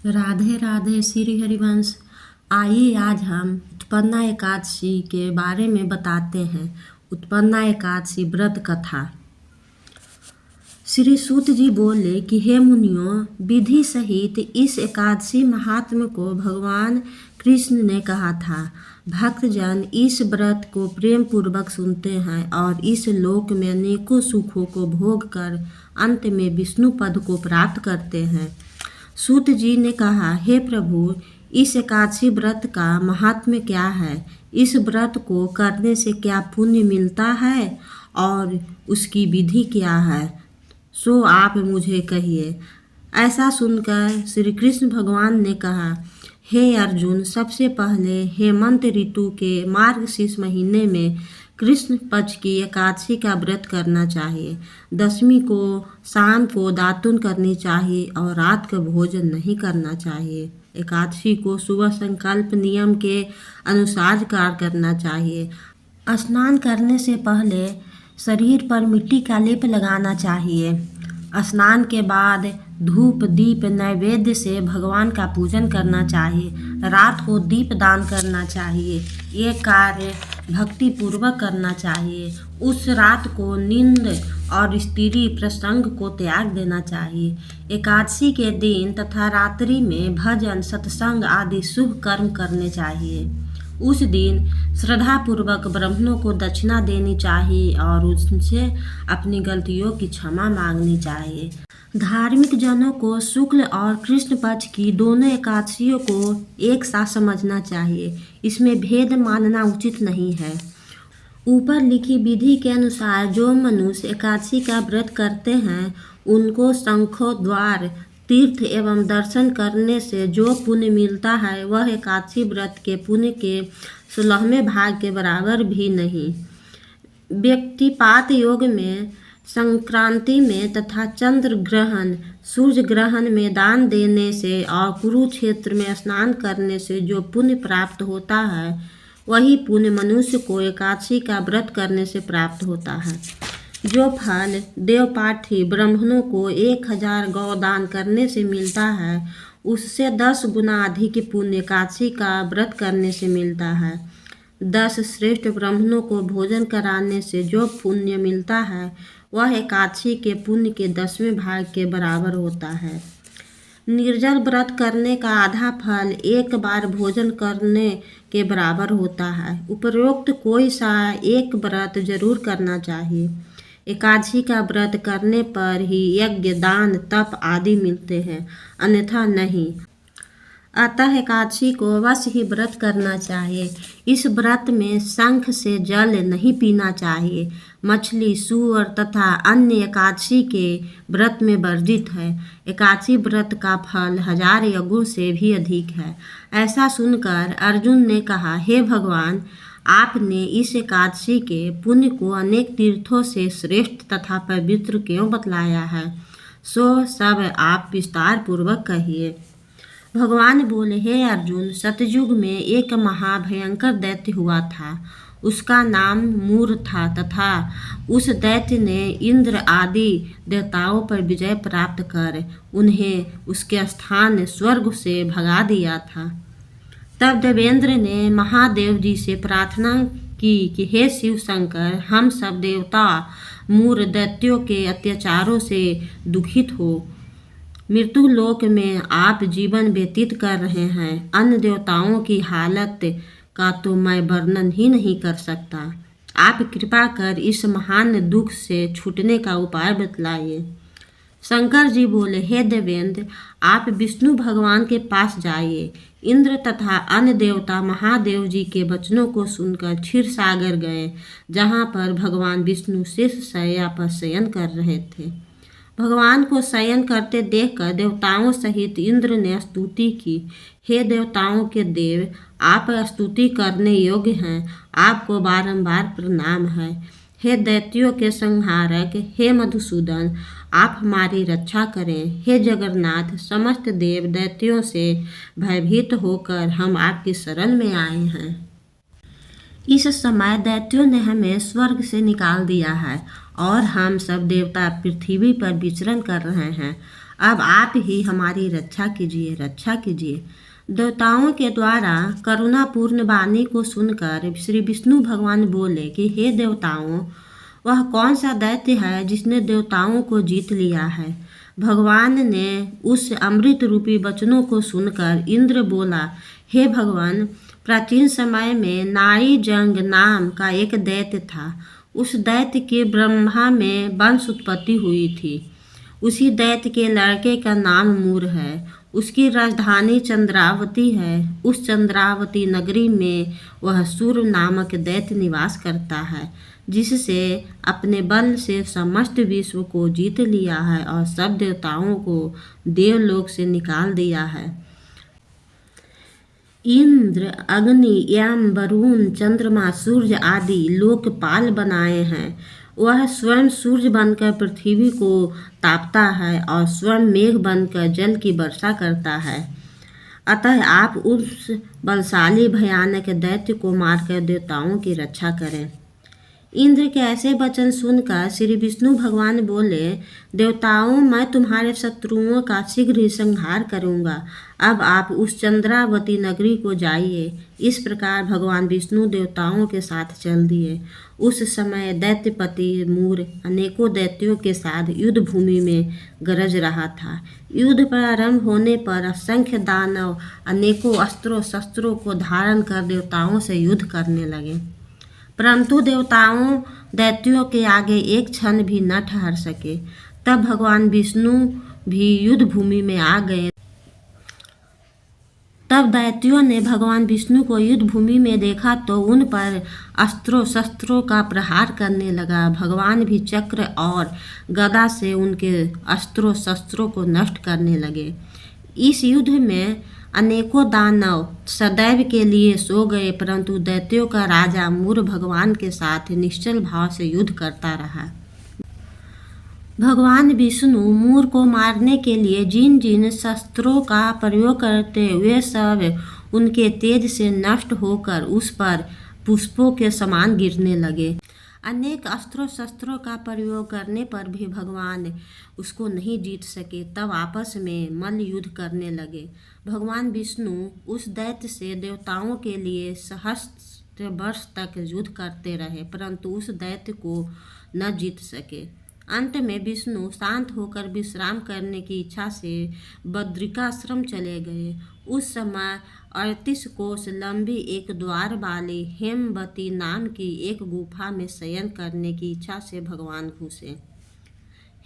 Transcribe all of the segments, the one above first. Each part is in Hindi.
राधे राधे श्री हरिवंश। आइए आज हम उत्पन्ना एकादशी के बारे में बताते हैं। उत्पन्ना एकादशी व्रत कथा। श्री सूत जी बोले कि हे मुनियों, विधि सहित इस एकादशी महात्म्य को भगवान कृष्ण ने कहा था। भक्तजन इस व्रत को प्रेम पूर्वक सुनते हैं और इस लोक में अनेकों सुखों को भोग कर अंत में विष्णु पद को प्राप्त करते हैं। सूत जी ने कहा, हे प्रभु, इस एकादशी व्रत का महात्म्य क्या है? इस व्रत को करने से क्या पुण्य मिलता है और उसकी विधि क्या है? सो आप मुझे कहिए। ऐसा सुनकर श्री कृष्ण भगवान ने कहा, हे अर्जुन, सबसे पहले हेमंत ऋतु के मार्गशीर्ष महीने में कृष्ण पक्ष की एकादशी का व्रत करना चाहिए। दशमी को शाम को दातुन करनी चाहिए और रात का भोजन नहीं करना चाहिए। एकादशी को सुबह संकल्प नियम के अनुसार कार्य करना चाहिए। स्नान करने से पहले शरीर पर मिट्टी का लेप लगाना चाहिए। स्नान के बाद धूप दीप नैवेद्य से भगवान का पूजन करना चाहिए। रात को दीप दान करना चाहिए। ये कार्य भक्ति पूर्वक करना चाहिए। उस रात को नींद और स्त्री प्रसंग को त्याग देना चाहिए। एकादशी के दिन तथा रात्रि में भजन सत्संग आदि शुभ कर्म करने चाहिए। उस दिन श्रद्धापूर्वक ब्राह्मणों को दक्षिणा देनी चाहिए और उनसे अपनी गलतियों की क्षमा मांगनी चाहिए। धार्मिक जनों को शुक्ल और कृष्ण पक्ष की दोनों एकादशियों को एक साथ समझना चाहिए। इसमें भेद मानना उचित नहीं है। ऊपर लिखी विधि के अनुसार जो मनुष्य एकादशी का व्रत करते हैं, उनको शंखों द्वार तीर्थ एवं दर्शन करने से जो पुण्य मिलता है, वह एकादशी व्रत के पुण्य के 16वें भाग के बराबर भी नहीं। व्यक्तिपात योग में, संक्रांति में तथा चंद्र ग्रहण, सूर्य ग्रहण में दान देने से और कुरुक्षेत्र में स्नान करने से जो पुण्य प्राप्त होता है, वही पुण्य मनुष्य को एकादशी का व्रत करने से प्राप्त होता है। जो फल देवपाठी ब्राह्मणों को 1000 गौ दान करने से मिलता है, उससे 10 गुना अधिक पुण्य एकादशी का व्रत करने से मिलता है। 10 श्रेष्ठ ब्राह्मणों को भोजन कराने से जो पुण्य मिलता है, वह एकादशी के पुण्य के 10वें भाग के बराबर होता है। निर्जल व्रत करने का आधा फल एक बार भोजन करने के बराबर होता है। उपरोक्त कोई सा एक व्रत जरूर करना चाहिए। एकादशी का व्रत करने पर ही यज्ञ दान तप आदि मिलते हैं, अन्यथा नहीं। अतः एकादशी को अवश्य ही व्रत करना चाहिए। इस व्रत में शंख से जल नहीं पीना चाहिए। मछली, सूअर तथा अन्य एकादशी के व्रत में वर्जित है। एकादशी व्रत का फल 1000 यज्ञों से भी अधिक है। ऐसा सुनकर अर्जुन ने कहा, हे भगवान, आपने इस एकादशी के पुण्य को अनेक तीर्थों से श्रेष्ठ तथा पवित्र क्यों बतलाया है? सो सब आप विस्तार पूर्वक कहिए। भगवान बोले, हे अर्जुन, सतयुग में एक महाभयंकर दैत्य हुआ था। उसका नाम मूर था तथा उस दैत्य ने इंद्र आदि देवताओं पर विजय प्राप्त कर उन्हें उसके स्थान स्वर्ग से भगा दिया था। तब देवेंद्र ने महादेव जी से प्रार्थना की कि हे शिव शंकर, हम सब देवता मूर दैत्यों के अत्याचारों से दुखित हो मृत्यु लोक में आप जीवन व्यतीत कर रहे हैं। अन्य देवताओं की हालत का तो मैं वर्णन ही नहीं कर सकता। आप कृपा कर इस महान दुख से छूटने का उपाय बतलाइए। शंकर जी बोले, हे देवेंद्र, आप विष्णु भगवान के पास जाइए। इंद्र तथा अन्य देवता महादेव जी के वचनों को सुनकर क्षीर सागर गए, जहाँ पर भगवान विष्णु शेष शैया पर शयन कर रहे थे। भगवान को शयन करते देखकर देवताओं सहित इंद्र ने स्तुति की। हे देवताओं के देव, आप स्तुति करने योग्य हैं। आपको बारंबार प्रणाम है। हे दैत्यों के संहारक, हे मधुसूदन, आप हमारी रक्षा करें। हे जगन्नाथ, समस्त देव दैत्यों से भयभीत होकर हम आपकी शरण में आए हैं। इस समय दैत्यों ने हमें स्वर्ग से निकाल दिया है और हम सब देवता पृथ्वी पर विचरण कर रहे हैं। अब आप ही हमारी रक्षा कीजिए, रक्षा कीजिए। देवताओं के द्वारा करुणापूर्ण वाणी को सुनकर श्री विष्णु भगवान बोले कि हे देवताओं, वह कौन सा दैत्य है जिसने देवताओं को जीत लिया है। भगवान ने उस अमृत रूपी वचनों को सुनकर इंद्र बोला, हे भगवान, प्राचीन समय में नाड़ी जंग नाम का एक दैत्य था। उस दैत्य के ब्रह्मा में वंश उत्पत्ति हुई थी। उसी दैत्य के लड़के का नाम मूर है। उसकी राजधानी चंद्रावती है। उस चंद्रावती नगरी में वह सूर्य नामक दैत्य निवास करता है, जिससे अपने बल से समस्त विश्व को जीत लिया है और सब देवताओं को देवलोक से निकाल दिया है। इंद्र, अग्नि, यम, वरुण, चंद्रमा, सूर्य आदि लोकपाल बनाए हैं। वह स्वयं सूर्य बनकर पृथ्वी को तापता है और स्वयं मेघ बनकर जल की वर्षा करता है। अतः आप उस बलशाली भयानक दैत्य को मारकर देवताओं की रक्षा करें। इंद्र के ऐसे वचन सुनकर श्री विष्णु भगवान बोले, देवताओं, मैं तुम्हारे शत्रुओं का शीघ्र ही संहार करूंगा। अब आप उस चंद्रावती नगरी को जाइए। इस प्रकार भगवान विष्णु देवताओं के साथ चल दिए। उस समय दैत्यपति मूर अनेकों दैत्यों के साथ युद्ध भूमि में गरज रहा था। युद्ध प्रारंभ होने पर असंख्य दानव अनेकों अस्त्रों शस्त्रों को धारण कर देवताओं से युद्ध करने लगे, परंतु देवताओं दैत्यों के आगे एक क्षण भी न ठहर सके। तब भगवान विष्णु भी युद्ध भूमि में आ गए। तब दैत्यों ने भगवान विष्णु को युद्ध भूमि में देखा तो उन पर अस्त्रों शस्त्रों का प्रहार करने लगा। भगवान भी चक्र और गदा से उनके अस्त्रों शस्त्रों को नष्ट करने लगे। इस युद्ध में अनेकों दानव सदैव के लिए सो गए, परंतु दैत्यों का राजा मूर भगवान के साथ निश्चल भाव से युद्ध करता रहा। भगवान विष्णु मूर को मारने के लिए जिन जिन शस्त्रों का प्रयोग करते वे सब उनके तेज से नष्ट होकर उस पर पुष्पों के समान गिरने लगे। अनेक अस्त्रों शस्त्रों का प्रयोग करने पर भी भगवान उसको नहीं जीत सके। तब आपस में मल्ल युद्ध करने लगे। भगवान विष्णु उस दैत्य से देवताओं के लिए सहस्त्र वर्ष तक युद्ध करते रहे, परंतु उस दैत्य को न जीत सके। अंत में विष्णु शांत होकर विश्राम करने की इच्छा से बद्रिकाश्रम चले गए। उस समय 38 कोस लंबी एक द्वार वाली हेमवती नाम की एक गुफा में शयन करने की इच्छा से भगवान घुसे।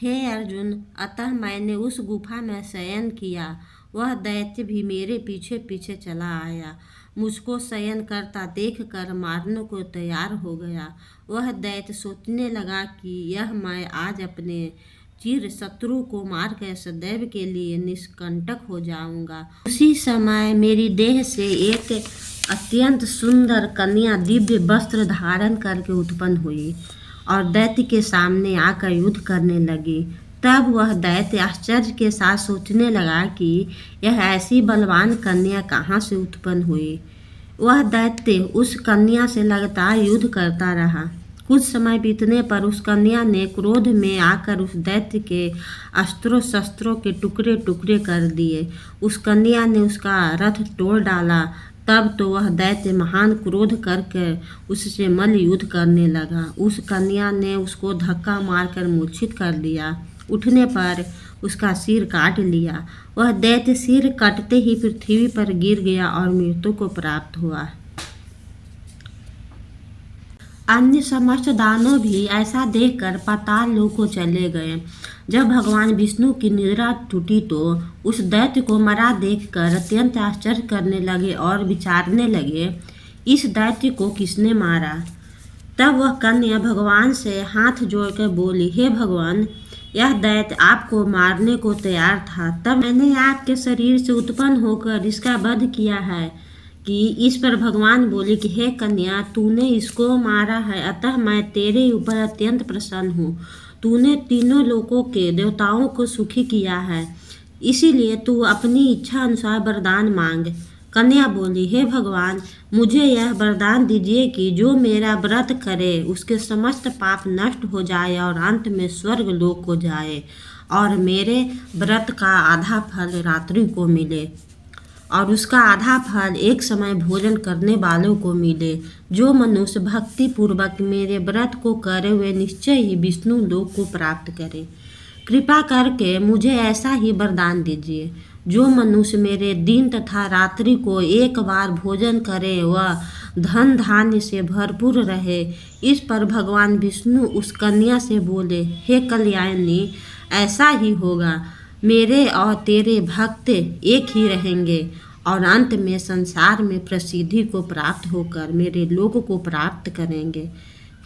हे अर्जुन, अतः मैंने उस गुफा में शयन किया। वह दैत्य भी मेरे पीछे पीछे चला आया। मुझको शयन करता देखकर मारने को तैयार हो गया। वह दैत्य सोचने लगा कि यह मैं आज अपने चिर शत्रु को मारकर सदैव के लिए निष्कंटक हो जाऊंगा। उसी समय मेरी देह से एक अत्यंत सुंदर कन्या दिव्य वस्त्र धारण करके उत्पन्न हुई और दैत्य के सामने आकर युद्ध करने लगी। तब वह दैत्य आश्चर्य के साथ सोचने लगा कि यह ऐसी बलवान कन्या कहाँ से उत्पन्न हुई। वह दैत्य उस कन्या से लगातार युद्ध करता रहा। कुछ समय बीतने पर उस कन्या ने क्रोध में आकर उस दैत्य के अस्त्रों शस्त्रों के टुकड़े टुकड़े कर दिए। उस कन्या ने उसका रथ तोड़ डाला। तब तो वह दैत्य महान क्रोध करके उससे मल्ल युद्ध करने लगा। उस कन्या ने उसको धक्का मारकर मूर्छित कर दिया। उठने पर उसका सिर काट लिया। वह दैत्य सिर कटते ही पृथ्वी पर गिर गया और मृत्यु को प्राप्त हुआ। अन्य समस्त दानव भी ऐसा देखकर पाताल लोक को चले गए। जब भगवान विष्णु की निद्रा टूटी तो उस दैत्य को मरा देखकर अत्यंत आश्चर्य करने लगे और विचारने लगे, इस दैत्य को किसने मारा। तब वह कन्या भगवान से हाथ जोड़कर बोली, हे भगवान, यह दैत्य आपको मारने को तैयार था। तब मैंने आपके शरीर से उत्पन्न होकर इसका वध किया है। कि इस पर भगवान बोले कि हे कन्या, तूने इसको मारा है, अतः मैं तेरे ऊपर अत्यंत प्रसन्न हूँ। तूने तीनों लोकों के देवताओं को सुखी किया है, इसीलिए तू अपनी इच्छा अनुसार वरदान मांग। कन्या बोली, हे भगवान, मुझे यह वरदान दीजिए कि जो मेरा व्रत करे उसके समस्त पाप नष्ट हो जाए और अंत में स्वर्ग लोक को जाए और मेरे व्रत का आधा फल रात्रि को मिले और उसका आधा फल एक समय भोजन करने वालों को मिले। जो मनुष्य भक्ति पूर्वक मेरे व्रत को करे हुए निश्चय ही विष्णु लोक को प्राप्त करे। कृपा करके मुझे ऐसा ही वरदान दीजिए। जो मनुष्य मेरे दिन तथा रात्रि को एक बार भोजन करे वह धन धान्य से भरपूर रहे। इस पर भगवान विष्णु उस कन्या से बोले, हे कल्याणी, ऐसा ही होगा। मेरे और तेरे भक्त एक ही रहेंगे और अंत में संसार में प्रसिद्धि को प्राप्त होकर मेरे लोक को प्राप्त करेंगे।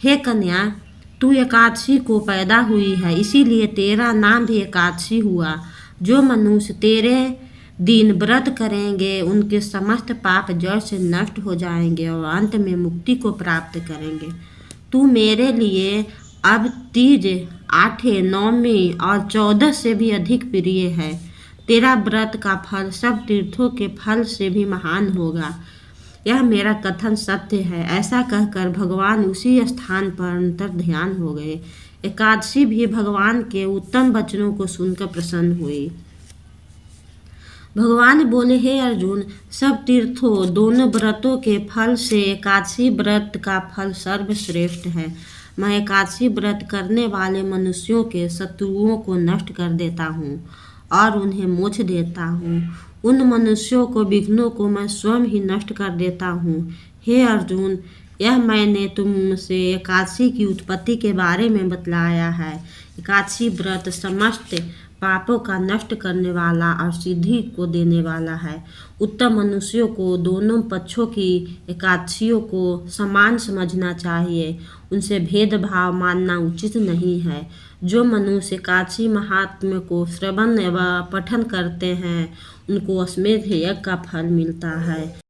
हे कन्या, तू एकादशी को पैदा हुई है, इसीलिए तेरा नाम भी एकादशी हुआ। जो मनुष्य तेरे दिन व्रत करेंगे उनके समस्त पाप जड़ से नष्ट हो जाएंगे और अंत में मुक्ति को प्राप्त करेंगे। तू मेरे लिए अब तीज, आठे, नौमी और 14 से भी अधिक प्रिय है। तेरा व्रत का फल सब तीर्थों के फल से भी महान होगा। यह मेरा कथन सत्य है। ऐसा कहकर भगवान उसी स्थान पर अंतर ध्यान हो गए। एकादशी भी भगवान के उत्तम वचनों को सुनकर प्रसन्न हुई। भगवान बोले, हे अर्जुन, सब तीर्थों दोनों व्रतों के फल से एकादशी व्रत का फल सर्वश्रेष्ठ है। मैं एकादशी व्रत करने वाले मनुष्यों के शत्रुओं को नष्ट कर देता हूँ और उन्हें मोक्ष देता हूँ। उन मनुष्यों को, विघ्नों को मैं स्वयं ही नष्ट कर देता हूँ। हे अर्जुन, यह मैंने तुमसे एकादशी की उत्पत्ति के बारे में बतलाया है। एकादशी व्रत समस्त पापों का नष्ट करने वाला और सिद्धि को देने वाला है। उत्तम मनुष्यों को दोनों पक्षों की एकादशियों को समान समझना चाहिए। उनसे भेदभाव मानना उचित नहीं है। जो मनुष्य एकादशी महात्म्य को श्रवण व पठन करते हैं उनको अश्वमेध यज्ञ का फल मिलता है।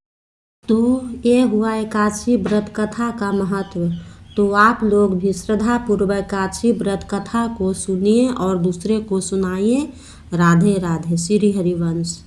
तो ये हुआ एकादशी व्रत कथा का महत्व। तो आप लोग भी श्रद्धापूर्वक एकादशी व्रत कथा को सुनिए और दूसरे को सुनाइए। राधे राधे। श्री हरिवंश।